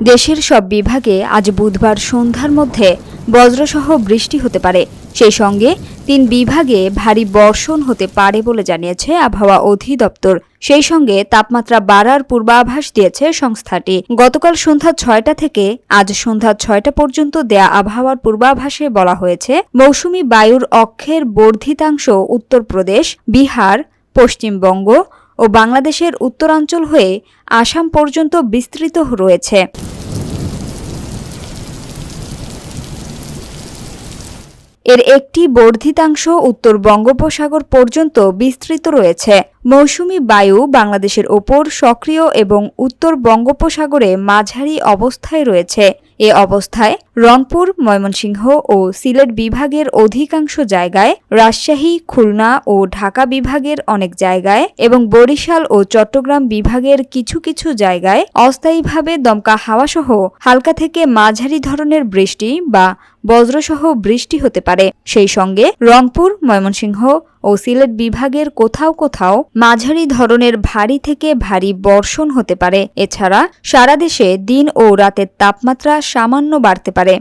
দেশের সব বিভাগে আজ বুধবার সন্ধ্যার মধ্যে বজ্রসহ বৃষ্টি হতে পারে। সেই সঙ্গে 3 বিভাগে ভারী বর্ষণ হতে পারে বলে জানিয়েছে আবহাওয়া অধিদপ্তর। সেই সঙ্গে তাপমাত্রা বাড়ার পূর্বাভাস দিয়েছে সংস্থাটি। গতকাল সন্ধ্যা 6টা থেকে আজ সন্ধ্যা 6টা পর্যন্ত দেয়া আবহাওয়ার পূর্বাভাসে বলা হয়েছে, মৌসুমী বায়ুর অক্ষের বর্ধিতাংশ উত্তরপ্রদেশ, বিহার, পশ্চিমবঙ্গ ও বাংলাদেশের উত্তরাঞ্চল হয়ে আসাম পর্যন্ত বিস্তৃত রয়েছে। এর একটি বর্ধিতাংশ উত্তর বঙ্গোপসাগর পর্যন্ত বিস্তৃত রয়েছে। মৌসুমী বায়ু বাংলাদেশের ওপর সক্রিয় এবং উত্তর বঙ্গোপসাগরে মাঝারি অবস্থায় রয়েছে। এ অবস্থায় রংপুর, ময়মনসিংহ ও সিলেট বিভাগের অধিকাংশ জায়গায়, রাজশাহী, খুলনা ও ঢাকা বিভাগের অনেক জায়গায় এবং বরিশাল ও চট্টগ্রাম বিভাগের কিছু কিছু জায়গায় অস্থায়ীভাবে দমকা হাওয়াসহ হালকা থেকে মাঝারি ধরনের বৃষ্টি বা বজ্রসহ বৃষ্টি হতে পারে। সেই সঙ্গে রংপুর, ময়মনসিংহ ও সিলেট বিভাগের কোথাও কোথাও মাঝারি ধরনের ভারী থেকে ভারী বর্ষণ হতে পারে। এছাড়া সারা দেশে দিন ও রাতের তাপমাত্রা সামান্য বাড়তে পারে।